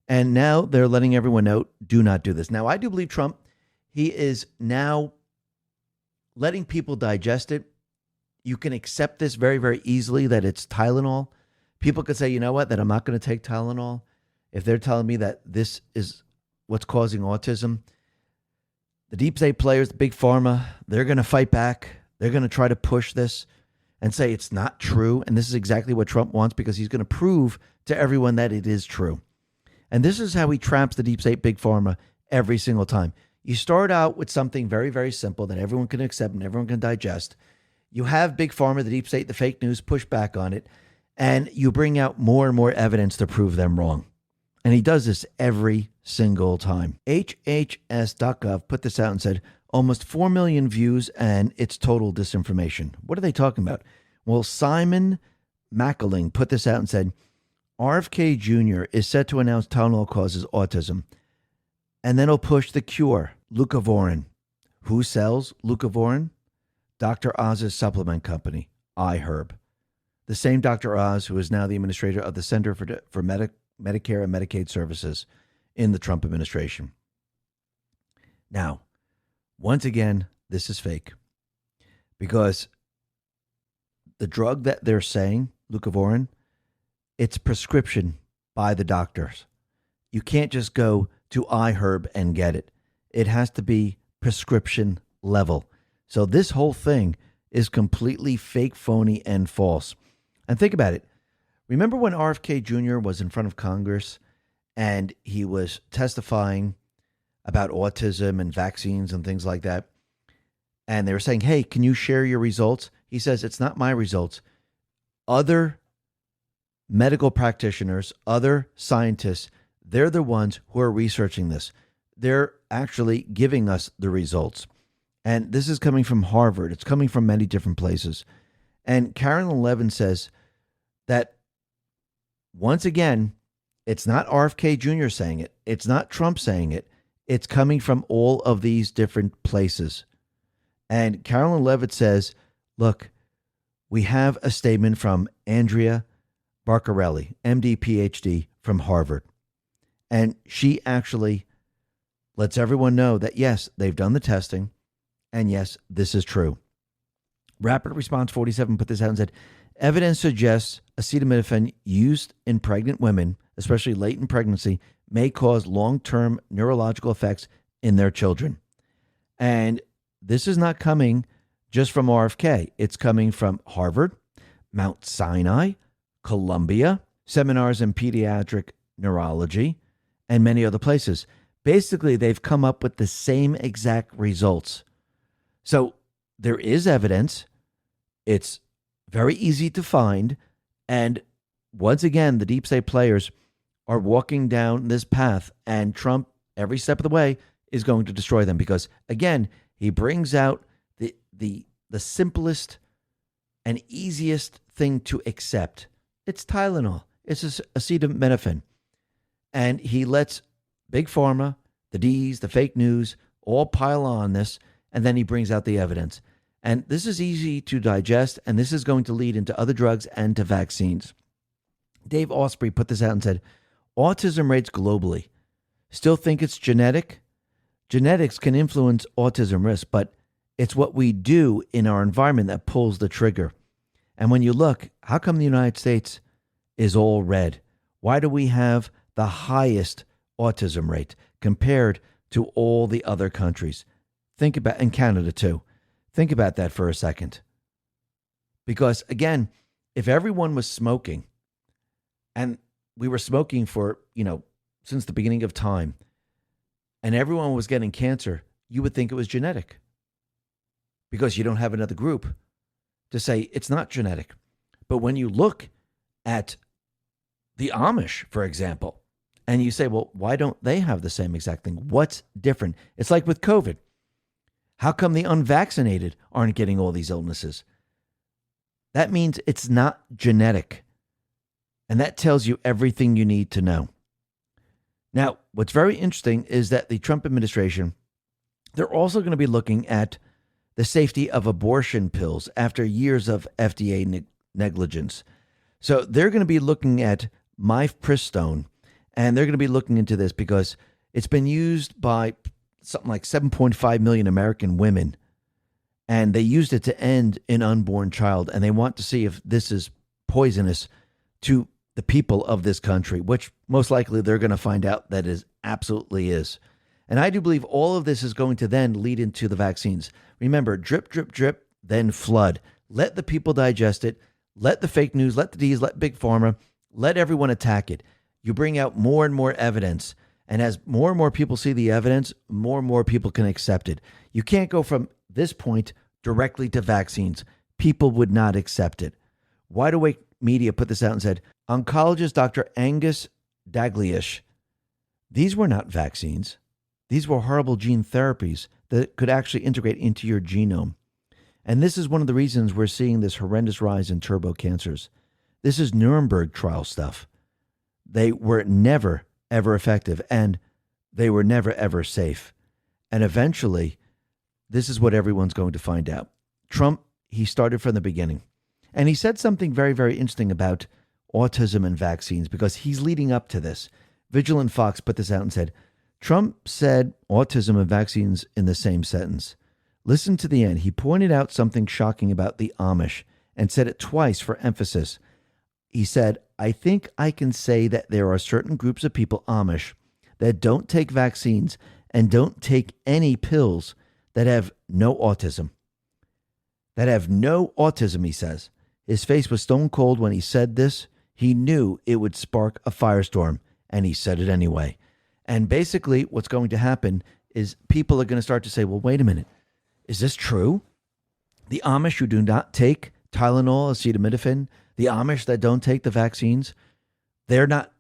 S1: And now they're letting everyone know, do not do this. Now, I do believe Trump, he is now letting people digest it. You can accept this very, very easily that it's Tylenol. People could say, you know what, that I'm not going to take Tylenol if they're telling me that this is what's causing autism. The deep state players, the big pharma, they're going to fight back. They're going to try to push this and say it's not true. And this is exactly what Trump wants because he's going to prove to everyone that it is true. And this is how he traps the deep state big pharma every single time. You start out with something very, very simple that everyone can accept and everyone can digest. You have big pharma, the deep state, the fake news push back on it, and you bring out more and more evidence to prove them wrong. And he does this every single time. HHS.gov put this out and said, almost 4 million views and it's total disinformation. What are they talking about? Well, Simon Mackling put this out and said, RFK Jr. is set to announce Tylenol causes autism. And then he'll push the cure, Leucovorin. Who sells Leucovorin? Dr. Oz's supplement company, iHerb. The same Dr. Oz who is now the administrator of the Center for Medicare and Medicaid Services in the Trump administration. Now, once again, this is fake. Because the drug that they're saying, Leucovorin, it's prescription by the doctors. You can't just go to iHerb and get it. It has to be prescription level. So this whole thing is completely fake, phony, and false. And think about it. Remember when RFK Jr. was in front of Congress and he was testifying about autism and vaccines and things like that? And they were saying, hey, can you share your results? He says, it's not my results. Other medical practitioners, other scientists, they're the ones who are researching this. They're actually giving us the results. And this is coming from Harvard. It's coming from many different places. And Carolyn Levin says that, once again, it's not RFK Jr. saying it. It's not Trump saying it. It's coming from all of these different places. And Carolyn Levitt says, look, we have a statement from Andrea Barcarelli, MD, PhD from Harvard. And she actually lets everyone know that, yes, they've done the testing. And yes, this is true. Rapid Response 47 put this out and said, evidence suggests acetaminophen used in pregnant women, especially late in pregnancy, may cause long-term neurological effects in their children. And this is not coming just from RFK. It's coming from Harvard, Mount Sinai, Columbia, seminars in pediatric neurology, and many other places. Basically, they've come up with the same exact results. So there is evidence. It's very easy to find. And once again, the deep state players are walking down this path, and Trump, every step of the way, is going to destroy them because, again, he brings out the simplest and easiest thing to accept. It's Tylenol. It's acetaminophen. And he lets Big Pharma, the D's, the fake news, all pile on this, and then he brings out the evidence. And this is easy to digest, and this is going to lead into other drugs and to vaccines. Dave Osprey put this out and said, autism rates globally. Still think it's genetic? Genetics can influence autism risk, but it's what we do in our environment that pulls the trigger. And when you look, how come the United States is all red? Why do we have the highest autism rate compared to all the other countries? Think about, and Canada too. Think about that for a second. Because again, if everyone was smoking and we were smoking for, since the beginning of time, and everyone was getting cancer, you would think it was genetic because you don't have another group to say it's not genetic. But when you look at the Amish, for example, and you say, well, why don't they have the same exact thing? What's different? It's like with COVID. How come the unvaccinated aren't getting all these illnesses? That means it's not genetic. And that tells you everything you need to know. Now, what's very interesting is that the Trump administration, they're also going to be looking at the safety of abortion pills after years of FDA negligence. So they're going to be looking at mifepristone, and they're going to be looking into this because it's been used by something like 7.5 million American women, and they used it to end an unborn child, and they want to see if this is poisonous to the people of this country, which most likely they're going to find out that it absolutely is. And I do believe all of this is going to then lead into the vaccines. Remember, drip, drip, drip, then flood. Let the people digest it. Let the fake news, let the D's, let Big Pharma, let everyone attack it. You bring out more and more evidence. And as more and more people see the evidence, more and more people can accept it. You can't go from this point directly to vaccines. People would not accept it. Wide Awake Media put this out and said, oncologist Dr. Angus Daglish, these were not vaccines. These were horrible gene therapies that could actually integrate into your genome. And this is one of the reasons we're seeing this horrendous rise in turbo cancers. This is Nuremberg trial stuff. They were never, ever effective, and they were never, ever safe. And eventually, this is what everyone's going to find out. Trump, he started from the beginning. And he said something very, very interesting about autism and vaccines because he's leading up to this. Vigilant Fox put this out and said, Trump said autism and vaccines in the same sentence. Listen to the end. He pointed out something shocking about the Amish and said it twice for emphasis. He said, I think I can say that there are certain groups of people, Amish, that don't take vaccines and don't take any pills that have no autism. That have no autism, he says. His face was stone cold when he said this. He knew it would spark a firestorm, and he said it anyway. And basically what's going to happen is people are going to start to say, well, wait a minute. Is this true? The Amish who do not take Tylenol, acetaminophen, the Amish that don't take the vaccines, they're not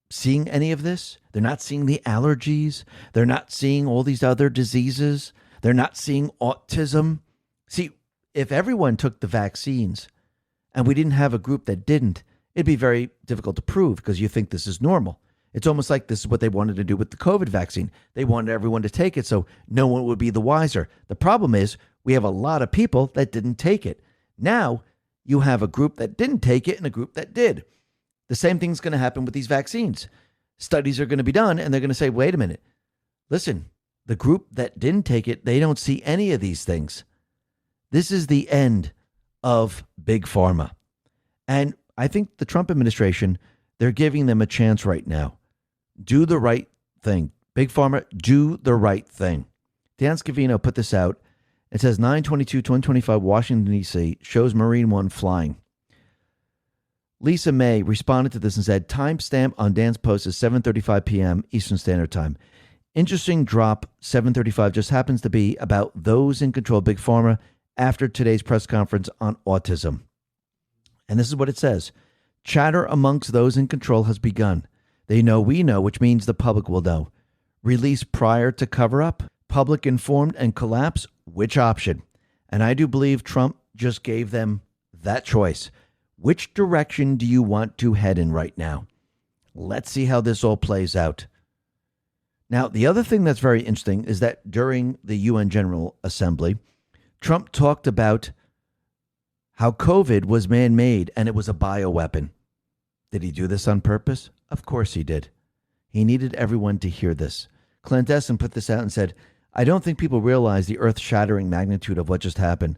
S1: seeing any of this. They're not seeing the allergies. They're not seeing all these other diseases. They're not seeing autism. See, if everyone took the vaccines and we didn't have a group that didn't, it'd be very difficult to prove because you think this is normal. It's almost like this is what they wanted to do with the COVID vaccine. They wanted everyone to take it so no one would be the wiser. The problem is we have a lot of people that didn't take it. Now you have a group that didn't take it and a group that did. The same thing's going to happen with these vaccines. Studies are going to be done and they're going to say, wait a minute. Listen, the group that didn't take it, they don't see any of these things. This is the end of Big Pharma. And I think the Trump administration, they're giving them a chance right now. Do the right thing. Big Pharma, do the right thing. Dan Scavino put this out. It says 9/22/2025, Washington, D.C. shows Marine One flying. Lisa May responded to this and said, timestamp on Dan's post is 7:35 p.m. Eastern Standard Time. Interesting drop, 7:35 just happens to be about those in control of Big Pharma after today's press conference on autism. And this is what it says. Chatter amongst those in control has begun. They know we know, which means the public will know. Release prior to cover up. Public informed and collapse. Which option? And I do believe Trump just gave them that choice. Which direction do you want to head in right now? Let's see how this all plays out. Now, the other thing that's very interesting is that during the UN General Assembly, Trump talked about how COVID was man-made and it was a bioweapon. Did he do this on purpose? Of course he did. He needed everyone to hear this. Clandestine put this out and said, I don't think people realize the earth-shattering magnitude of what just happened.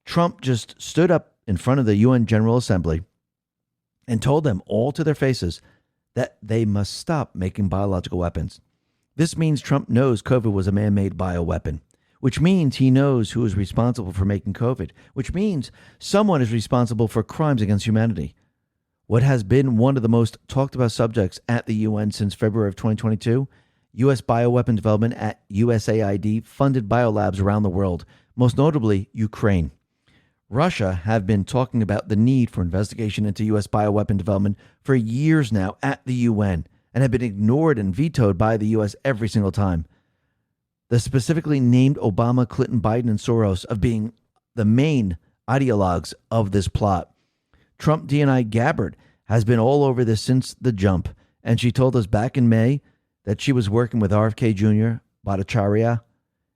S1: Trump just stood up in front of the UN General Assembly and told them all to their faces that they must stop making biological weapons. This means Trump knows COVID was a man-made bioweapon, which means he knows who is responsible for making COVID, which means someone is responsible for crimes against humanity. What has been one of the most talked about subjects at the UN since February of 2022, U.S. bioweapon development at USAID funded biolabs around the world, most notably Ukraine. Russia have been talking about the need for investigation into U.S. bioweapon development for years now at the UN and have been ignored and vetoed by the U.S. every single time. The specifically named Obama, Clinton, Biden, and Soros of being the main ideologues of this plot. Trump DNI Gabbard has been all over this since the jump, and she told us back in May that she was working with RFK Jr., Bhattacharya,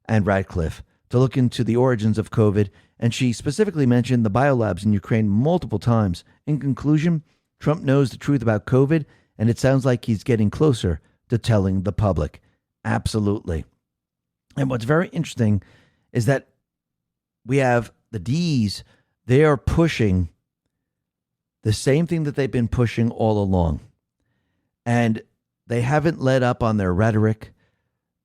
S1: and Radcliffe to look into the origins of COVID, and she specifically mentioned the biolabs in Ukraine multiple times. In conclusion, Trump knows the truth about COVID, and it sounds like he's getting closer to telling the public. Absolutely. And what's very interesting is that we have the D's, they are pushing the same thing that they've been pushing all along. And they haven't let up on their rhetoric.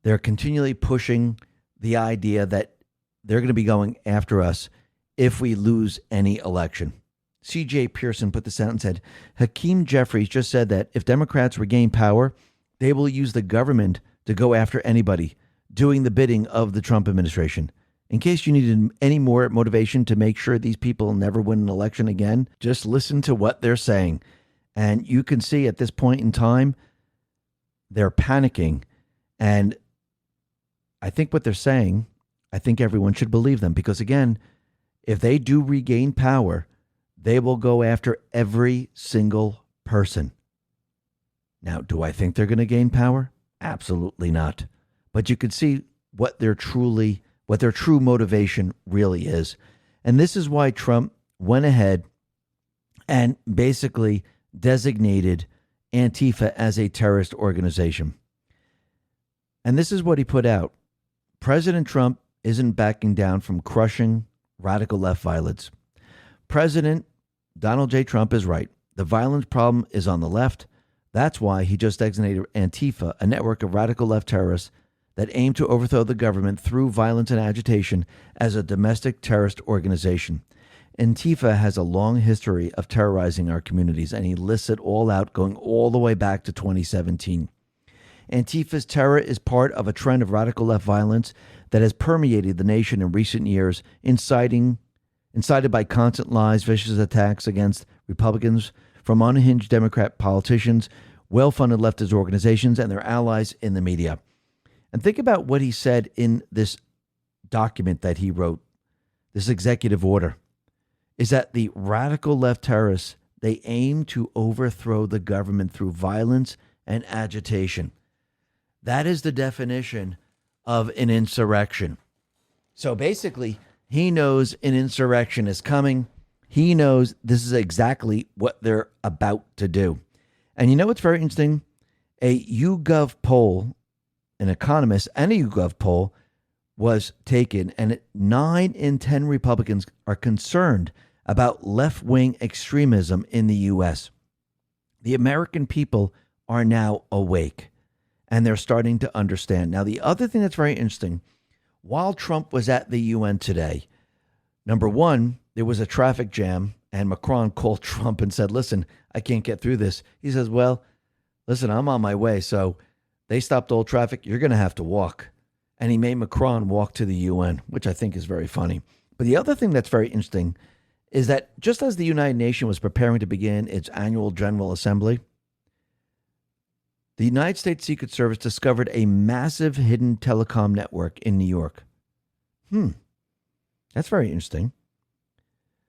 S1: They're continually pushing the idea that they're going to be going after us if we lose any election. C.J. Pearson put this out and said, Hakeem Jeffries just said that if Democrats regain power, they will use the government to go after anybody doing the bidding of the Trump administration. In case you needed any more motivation to make sure these people never win an election again, just listen to what they're saying. And you can see at this point in time, they're panicking. And I think what they're saying, I think everyone should believe them. Because again, if they do regain power, they will go after every single person. Now, do I think they're going to gain power? Absolutely not. But you can see what their true motivation really is. And this is why Trump went ahead and basically designated Antifa as a terrorist organization. And this is what he put out. President Trump isn't backing down from crushing radical left violence. President Donald J. Trump is right. The violence problem is on the left. That's why he just designated Antifa, a network of radical left terrorists that aim to overthrow the government through violence and agitation, as a domestic terrorist organization. Antifa has a long history of terrorizing our communities, and he lists it all out going all the way back to 2017. Antifa's terror is part of a trend of radical left violence that has permeated the nation in recent years, incited by constant lies, vicious attacks against Republicans from unhinged Democrat politicians, well-funded leftist organizations, and their allies in the media. And think about what he said in this document that he wrote, this executive order, is that the radical left terrorists, they aim to overthrow the government through violence and agitation. That is the definition of an insurrection. So basically, he knows an insurrection is coming. He knows this is exactly what they're about to do. And you know what's very interesting? A YouGov poll, an economist and a YouGov poll was taken, and 9 in 10 Republicans are concerned about left-wing extremism in the U.S. The American people are now awake, and they're starting to understand. Now, the other thing that's very interesting, while Trump was at the UN today, number one, there was a traffic jam, and Macron called Trump and said, listen, I can't get through this. He says, well, listen, I'm on my way, so they stopped all traffic. You're going to have to walk. And he made Macron walk to the UN, which I think is very funny. But the other thing that's very interesting is that just as the United Nations was preparing to begin its annual General Assembly, the United States Secret Service discovered a massive hidden telecom network in New York. That's very interesting.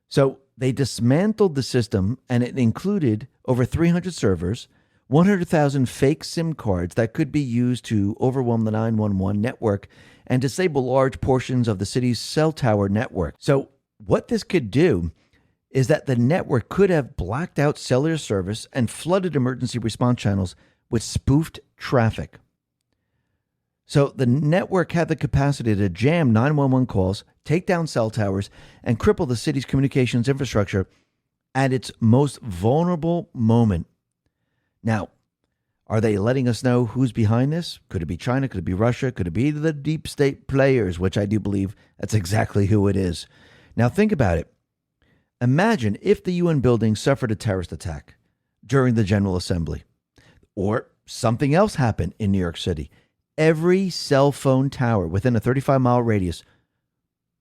S1: So they dismantled the system, and it included over 300 servers, 100,000 fake SIM cards that could be used to overwhelm the 911 network and disable large portions of the city's cell tower network. So what this could do is that the network could have blacked out cellular service and flooded emergency response channels with spoofed traffic. So the network had the capacity to jam 911 calls, take down cell towers, and cripple the city's communications infrastructure at its most vulnerable moment. Now, are they letting us know who's behind this? Could it be China? Could it be Russia? Could it be the deep state players, which I do believe that's exactly who it is. Now, think about it. Imagine if the UN building suffered a terrorist attack. during the General Assembly. Or something else happened in New York City. Every cell phone tower within a 35-mile radius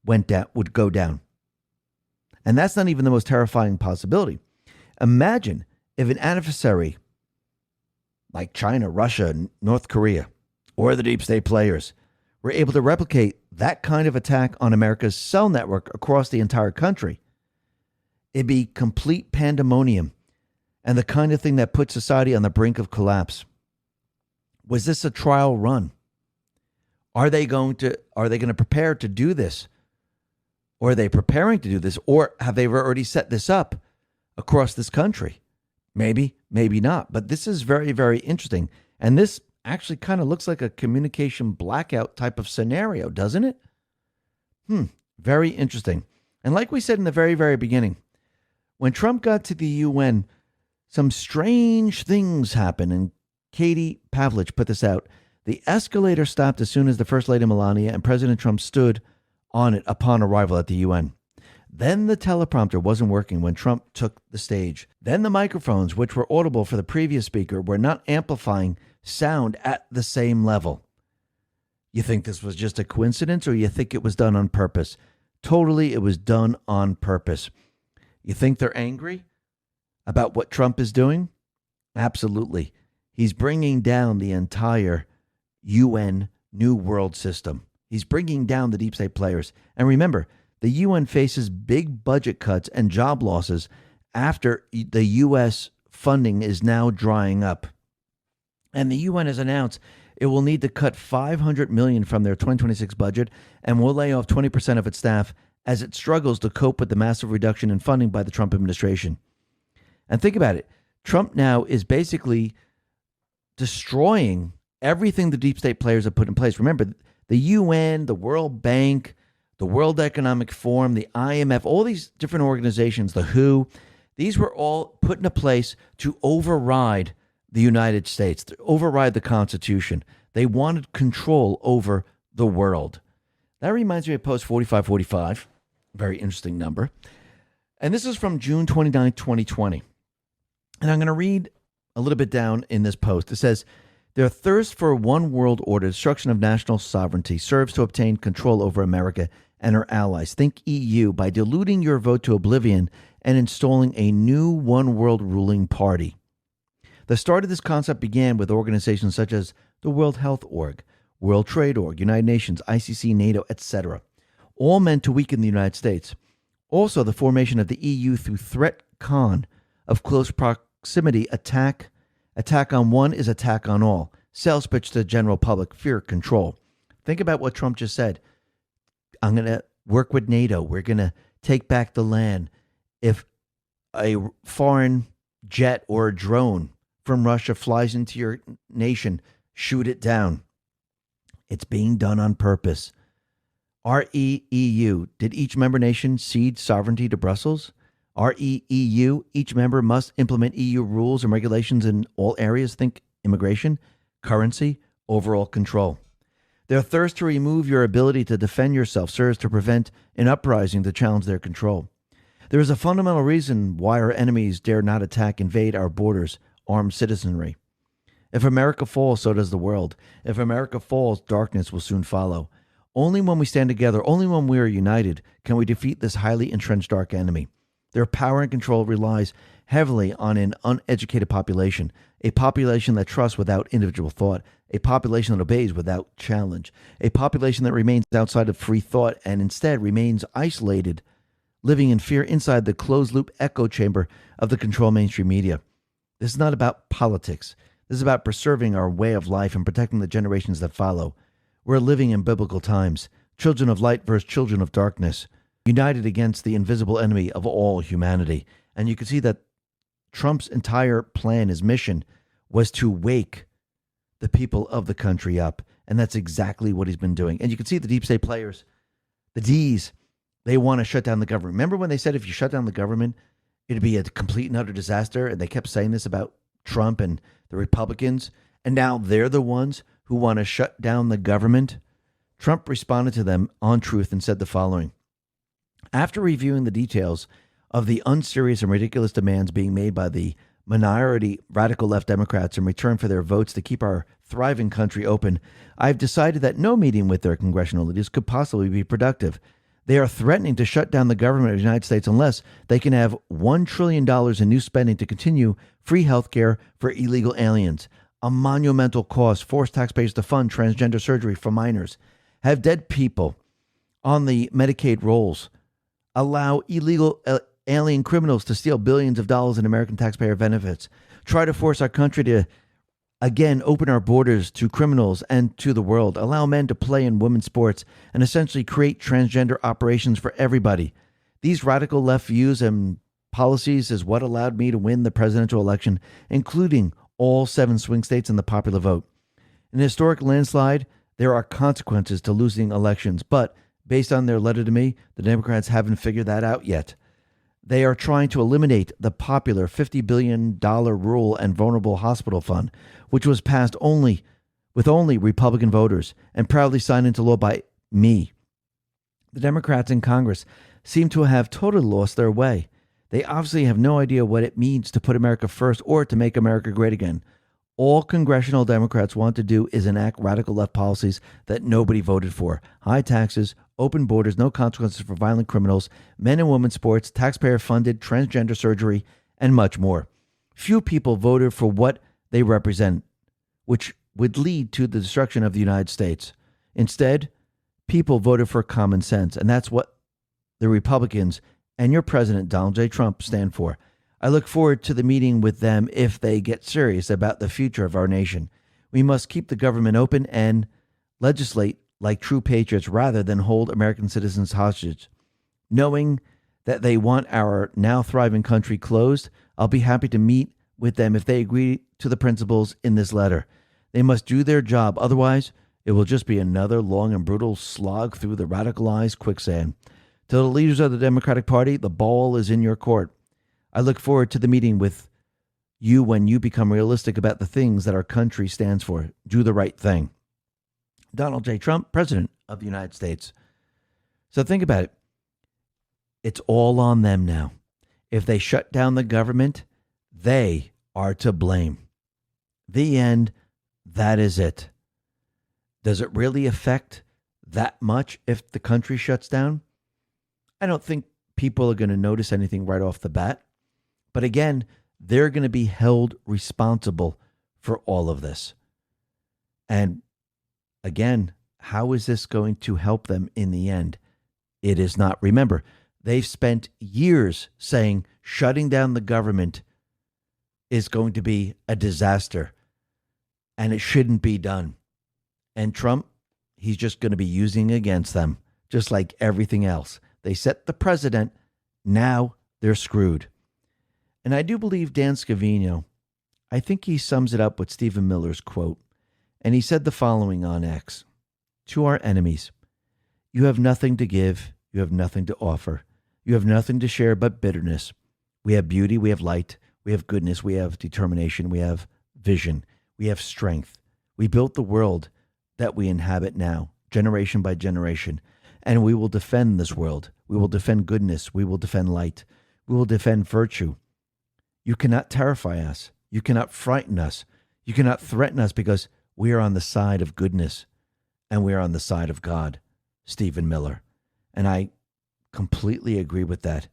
S1: would go down. And that's not even the most terrifying possibility. Imagine if an adversary like China, Russia, North Korea, or the deep state players were able to replicate that kind of attack on America's cell network across the entire country. It'd be complete pandemonium and the kind of thing that puts society on the brink of collapse. Was this a trial run? Are they going to prepare to do this? Or are they preparing to do this? Or have they already set this up across this country? Maybe, maybe not. But this is very, very interesting. And this actually kind of looks like a communication blackout type of scenario, doesn't it? Very interesting. And like we said in the very, very beginning, when Trump got to the UN, some strange things happened. And Katie Pavlich put this out. The escalator stopped as soon as the First Lady Melania and President Trump stood on it upon arrival at the UN. Then the teleprompter wasn't working when Trump took the stage. Then the microphones, which were audible for the previous speaker, were not amplifying sound at the same level. You think this was just a coincidence, or you think it was done on purpose? Totally, it was done on purpose. You think they're angry about what Trump is doing? Absolutely. He's bringing down the entire UN New World System. He's bringing down the deep state players. And remember, the UN faces big budget cuts and job losses after the U.S. funding is now drying up. And the UN has announced it will need to cut $500 million from their 2026 budget and will lay off 20% of its staff as it struggles to cope with the massive reduction in funding by the Trump administration. And think about it. Trump now is basically destroying everything the deep state players have put in place. Remember, the UN, the World Bank, the World Economic Forum, the IMF, all these different organizations, the WHO, these were all put into place to override the United States, to override the Constitution. They wanted control over the world. That reminds me of Post 4545, very interesting number. And this is from June 29, 2020. And I'm going to read a little bit down in this post. It says, their thirst for a one world order, destruction of national sovereignty, serves to obtain control over America and her allies. Think EU by diluting your vote to oblivion and installing a new one world ruling party. The start of this concept began with organizations such as the World Health Org, World Trade Org, United Nations, ICC, NATO, etc., all meant to weaken the United States. Also, the formation of the EU through threat con of close proximity attack on one is attack on all. Sales pitch to the general public, fear, control. Think about what Trump just said. I'm going to work with NATO. We're going to take back the land. If a foreign jet or a drone from Russia flies into your nation, shoot it down. It's being done on purpose. REEU, did each member nation cede sovereignty to Brussels? REEU, each member must implement EU rules and regulations in all areas. Think immigration, currency, overall control. Their thirst to remove your ability to defend yourself serves to prevent an uprising to challenge their control. There is a fundamental reason why our enemies dare not invade our borders, armed citizenry. If America falls, so does the world. If America falls, darkness will soon follow. Only when we stand together, only when we are united, can we defeat this highly entrenched dark enemy. Their power and control relies heavily on an uneducated population, a population that trusts without individual thought, a population that obeys without challenge, a population that remains outside of free thought and instead remains isolated, living in fear inside the closed-loop echo chamber of the control mainstream media. This is not about politics. This is about preserving our way of life and protecting the generations that follow. We're living in biblical times, children of light versus children of darkness, united against the invisible enemy of all humanity. And you can see that Trump's entire plan, his mission, was to wake the people of the country up. And that's exactly what he's been doing. And you can see the deep state players, the D's, they want to shut down the government. Remember when they said if you shut down the government, it'd be a complete and utter disaster? And they kept saying this about Trump and the Republicans. And now they're the ones who want to shut down the government. Trump responded to them on Truth and said the following. After reviewing the details of the unserious and ridiculous demands being made by the minority radical left Democrats in return for their votes to keep our thriving country open, I've decided that no meeting with their congressional leaders could possibly be productive. They are threatening to shut down the government of the United States unless they can have $1 trillion in new spending to continue free health care for illegal aliens, a monumental cost, force taxpayers to fund transgender surgery for minors, have dead people on the Medicaid rolls, allow illegal alien criminals to steal billions of dollars in American taxpayer benefits, try to force our country to, again, open our borders to criminals and to the world, allow men to play in women's sports, and essentially create transgender operations for everybody. These radical left views and policies is what allowed me to win the presidential election, including all 7 swing states in the popular vote. In a historic landslide, there are consequences to losing elections, but based on their letter to me, the Democrats haven't figured that out yet. They are trying to eliminate the popular $50 billion rural and vulnerable hospital fund, which was passed with only Republican voters and proudly signed into law by me. The Democrats in Congress seem to have totally lost their way. They obviously have no idea what it means to put America first or to make America great again. All congressional Democrats want to do is enact radical left policies that nobody voted for. High taxes, open borders, no consequences for violent criminals, men and women's sports, taxpayer-funded transgender surgery, and much more. Few people voted for what they represent, which would lead to the destruction of the United States. Instead, people voted for common sense, and that's what the Republicans and your president, Donald J. Trump, stand for. I look forward to the meeting with them if they get serious about the future of our nation. We must keep the government open and legislate like true patriots rather than hold American citizens hostage. Knowing that they want our now thriving country closed, I'll be happy to meet with them if they agree to the principles in this letter. They must do their job. Otherwise, it will just be another long and brutal slog through the radicalized quicksand. To the leaders of the Democratic Party, the ball is in your court. I look forward to the meeting with you when you become realistic about the things that our country stands for. Do the right thing. Donald J. Trump, President of the United States. So think about it. It's all on them now. If they shut down the government, they are to blame. The end. That is it. Does it really affect that much if the country shuts down? I don't think people are going to notice anything right off the bat. But again, they're going to be held responsible for all of this. And again, how is this going to help them in the end? It is not. Remember, they've spent years saying shutting down the government is going to be a disaster and it shouldn't be done. And Trump, he's just going to be using against them, just like everything else. They set the precedent. Now they're screwed. And I do believe Dan Scavino, I think he sums it up with Stephen Miller's quote. And he said the following on X: to our enemies, you have nothing to give, you have nothing to offer, you have nothing to share but bitterness. We have beauty, we have light, we have goodness, we have determination, we have vision, we have strength. We built the world that we inhabit now, generation by generation, and we will defend this world. We will defend goodness, we will defend light, we will defend virtue. You cannot terrify us. You cannot frighten us. You cannot threaten us because we are on the side of goodness and we are on the side of God. Stephen Miller. And I completely agree with that.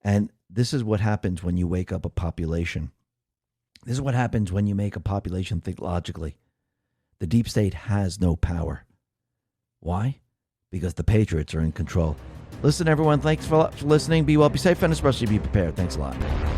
S1: And this is what happens when you wake up a population. This is what happens when you make a population think logically. The deep state has no power. Why? Because the patriots are in control. Listen, everyone, thanks for listening. Be well, be safe, and especially be prepared. Thanks a lot.